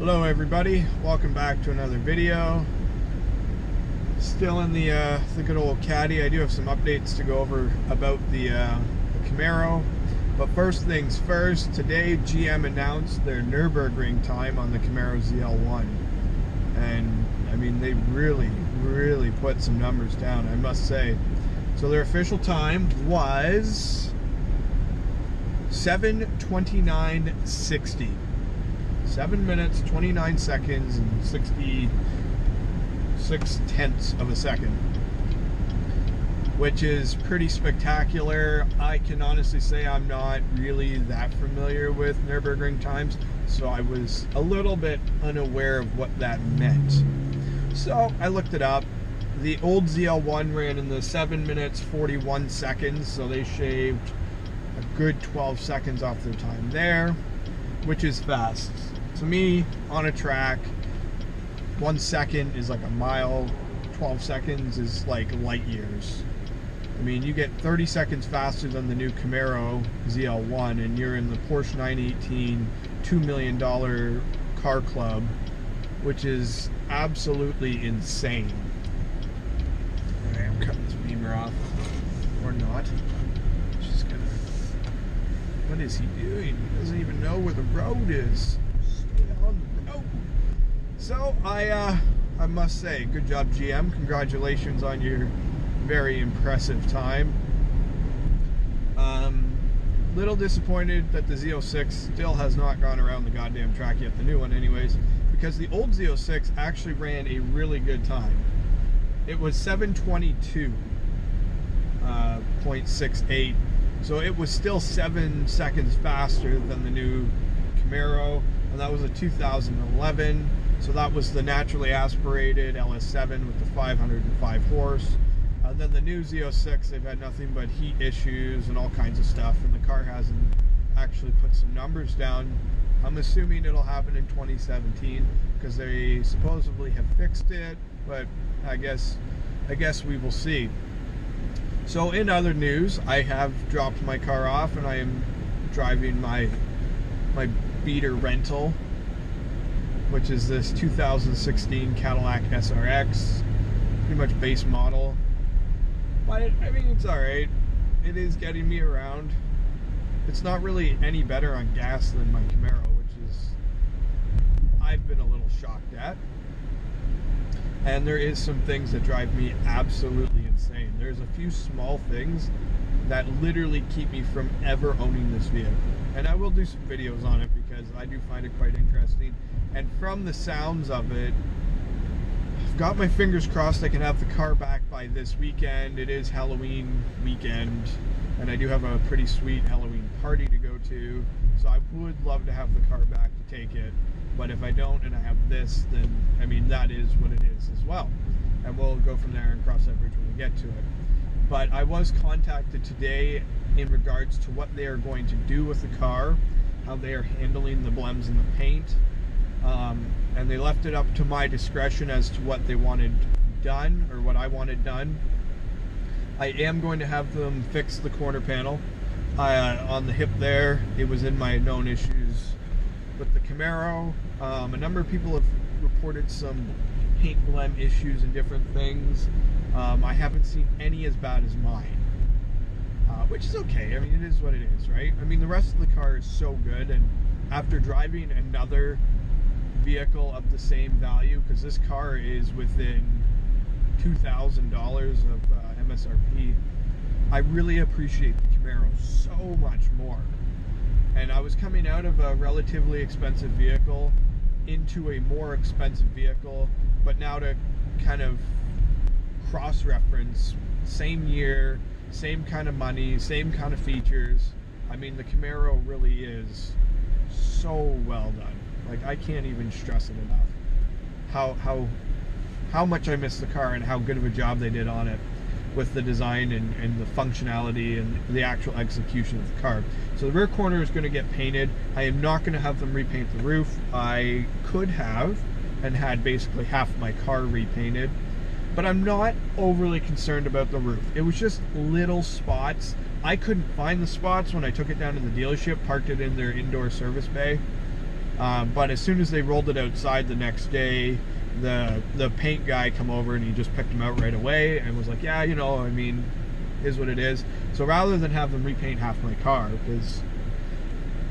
Hello everybody, welcome back to another video. Still in the good old caddy. I do have some updates to go over about the Camaro. But first things first, today GM announced their Nürburgring time on the Camaro ZL1. And I mean, they really put some numbers down, I must say. So their official time was 7:29:60. 7 minutes, 29 seconds, and 66/10 of a second, which is pretty spectacular. I can honestly say I'm not really that familiar with Nürburgring times, so I was a little bit unaware of what that meant. So I looked it up. The old ZL1 ran in the 7 minutes, 41 seconds, so they shaved a good 12 seconds off their time there, which is fast. To me, on a track, 1 second is like a mile, 12 seconds is like light years. I mean, you get 30 seconds faster than the new Camaro ZL1, and you're in the Porsche 918 $2 million car club, which is absolutely insane. Alright, I'm cutting this beamer off. Or not. Just gonna... What is he doing? He doesn't even know where the road is. On the road. So I must say, good job GM, congratulations on your very impressive time. Little disappointed that the Z06 still has not gone around the goddamn track yet, the new one anyways, because the old Z06 actually ran a really good time. It was 7:22.68, so it was still 7 seconds faster than the new Camaro, and that was a 2011, so that was the naturally aspirated LS7 with the 505 horse. Then the new Z06, they've had nothing but heat issues and all kinds of stuff, and the car hasn't actually put some numbers down. I'm assuming it'll happen in 2017 because they supposedly have fixed it, but I guess we will see. So in other news, I have dropped my car off and I am driving my beater rental, which is this 2016 Cadillac SRX, pretty much base model, but I mean, it's alright. It is getting me around. It's not really any better on gas than my Camaro, which is, I've been a little shocked at. And there is some things that drive me absolutely insane. There's a few small things that literally keep me from ever owning this vehicle. And I will do some videos on it because I do find it quite interesting. And from the sounds of it, I've got my fingers crossed I can have the car back by this weekend. It is Halloween weekend, and I do have a pretty sweet Halloween party to go to. So I would love to have the car back to take it. But if I don't and I have this, then, I mean, that is what it is as well. And we'll go from there and cross that bridge when we get to it. But I was contacted today in regards to what they are going to do with the car, how they are handling the blems and the paint. And they left it up to my discretion as to what they wanted done, or what I wanted done. I am going to have them fix the corner panel. On the hip there, it was in my known issues with the Camaro. A number of people have reported some paint blem issues and different things. I haven't seen any as bad as mine, which is okay. I mean, it is what it is, right? I mean, the rest of the car is so good, and after driving another vehicle of the same value, because this car is within $2,000 of MSRP, I really appreciate the Camaro so much more. And I was coming out of a relatively expensive vehicle into a more expensive vehicle, but now to kind of cross-reference, same year, same kind of money, same kind of features. I mean, the Camaro really is so well done. Like, I can't even stress it enough how much I miss the car and how good of a job they did on it with the design and the functionality and the actual execution of the car. So the rear corner is going to get painted. I am not going to have them repaint the roof. I could have and had basically half my car repainted, but I'm not overly concerned about the roof. It was just little spots. I couldn't find the spots when I took it down to the dealership, parked it in their indoor service bay. But as soon as they rolled it outside the next day, the paint guy come over and he just picked them out right away and was like, yeah, you know, I mean, is what it is. So rather than have them repaint half my car, because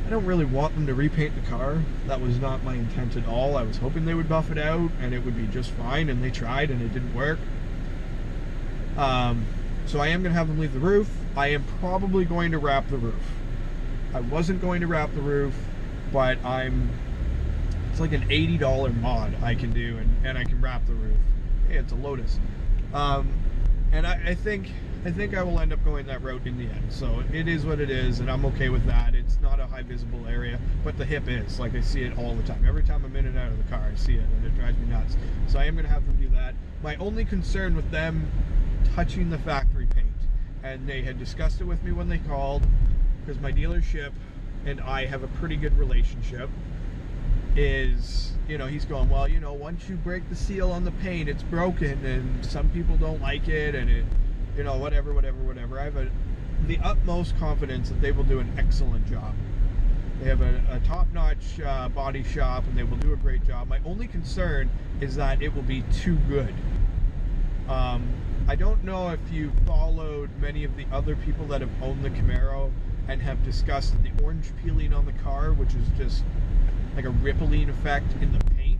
I don't really want them to repaint the car, that was not my intent at all. I was hoping they would buff it out and it would be just fine, and they tried and it didn't work. So I am going to have them leave the roof. I am probably going to wrap the roof. I wasn't going to wrap the roof, but it's like an $80 mod I can do, and I can wrap the roof. Hey, it's a Lotus. And I think I will end up going that route in the end. So it is what it is, and I'm okay with that. It's not a high visible area, but the hip is. Like, I see it all the time. Every time I'm in and out of the car, I see it, and it drives me nuts. So I am going to have them do that. My only concern with them touching the factory paint, and they had discussed it with me when they called, because my dealership and I have a pretty good relationship, is, you know, he's going, well, you know, once you break the seal on the paint, it's broken, and some people don't like it, and it, you know, whatever. I have the utmost confidence that they will do an excellent job. They have a top-notch body shop, and they will do a great job. My only concern is that it will be too good. I don't know if you followed many of the other people that have owned the Camaro and have discussed the orange peeling on the car, which is just like a rippling effect in the paint.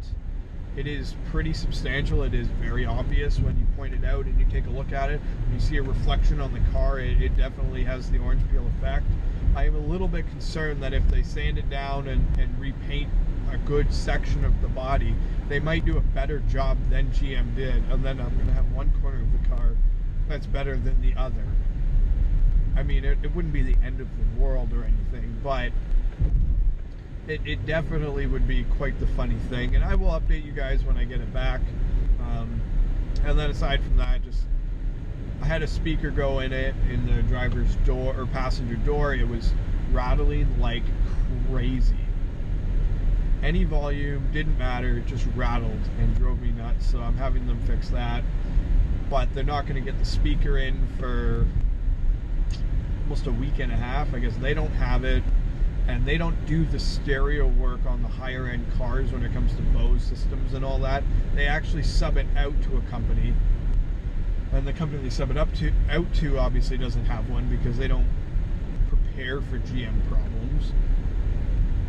It is pretty substantial. It is very obvious when you point it out and you take a look at it. When you see a reflection on the car, it definitely has the orange peel effect. I am a little bit concerned that if they sand it down and repaint a good section of the body, they might do a better job than GM did, and then I'm going to have one corner of the car that's better than the other. I mean, it wouldn't be the end of the world or anything, but it definitely would be quite the funny thing, and I will update you guys when I get it back. And then aside from that, I had a speaker go in it, in the driver's door or passenger door. It was rattling like crazy. Any volume, didn't matter, it just rattled and drove me nuts, so I'm having them fix that. But they're not going to get the speaker in for almost a week and a half. I guess they don't have it, and they don't do the stereo work on the higher end cars when it comes to Bose systems and all that. They actually sub it out to a company, and the company they sub it out to obviously doesn't have one because they don't prepare for GM problems.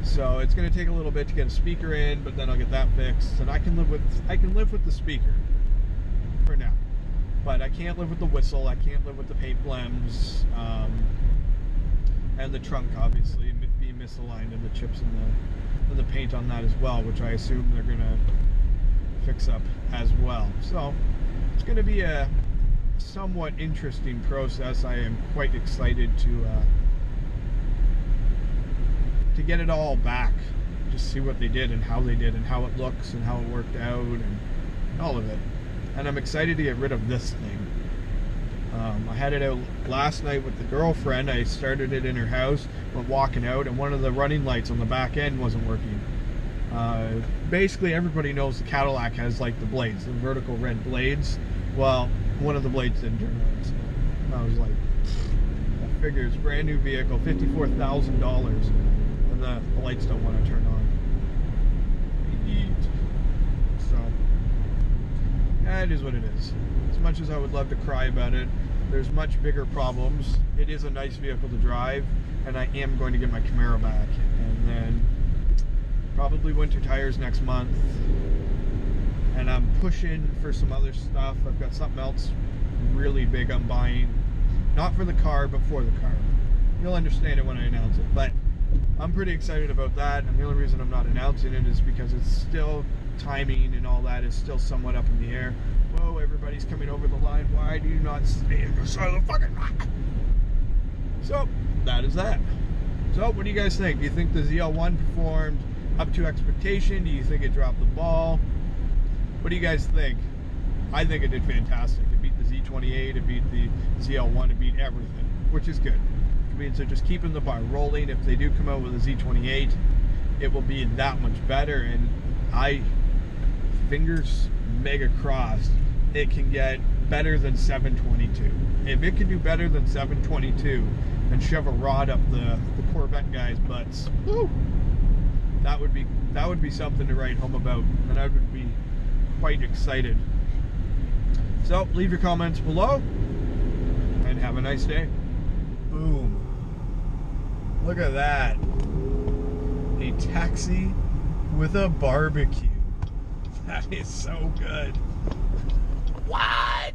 So it's going to take a little bit to get a speaker in, but then I'll get that fixed, and I can live with the speaker for now. But I can't live with the whistle. I can't live with the paint blems, and the trunk obviously being misaligned, and the chips and the paint on that as well, which I assume they're going to fix up as well. So it's going to be a somewhat interesting process. I am quite excited to get it all back, just see what they did and how they did and how it looks and how it worked out and all of it. And I'm excited to get rid of this thing. I had it out last night with the girlfriend. I started it in her house, went walking out, and one of the running lights on the back end wasn't working. Basically everybody knows the Cadillac has like the blades, the vertical red blades. Well, one of the blades didn't turn on, so I was like, I figure it's a brand new vehicle, $54,000. The lights don't want to turn on. So, yeah, it is what it is. As much as I would love to cry about it, there's much bigger problems. It is a nice vehicle to drive, and I am going to get my Camaro back, and then probably winter tires next month. And I'm pushing for some other stuff. I've got something else really big I'm buying, not for the car, but for the car. You'll understand it when I announce it, but I'm pretty excited about that, and the only reason I'm not announcing it is because it's still timing and all that is still somewhat up in the air. Whoa, everybody's coming over the line. Why do you not stay in the side of the fucking line? So, that is that. So, what do you guys think? Do you think the ZL1 performed up to expectation? Do you think it dropped the ball? What do you guys think? I think it did fantastic. It beat the Z28, it beat the ZL1, it beat everything, which is good. So just keeping the bar rolling. If they do come out with a Z28, it will be that much better, and I fingers mega crossed it can get better than 722. If it can do better than 722 and shove a rod up the Corvette guys' butts, woo, that would be something to write home about, and I would be quite excited. So leave your comments below, and have a nice day. Boom. Look at that. A taxi with a barbecue. That is so good. What?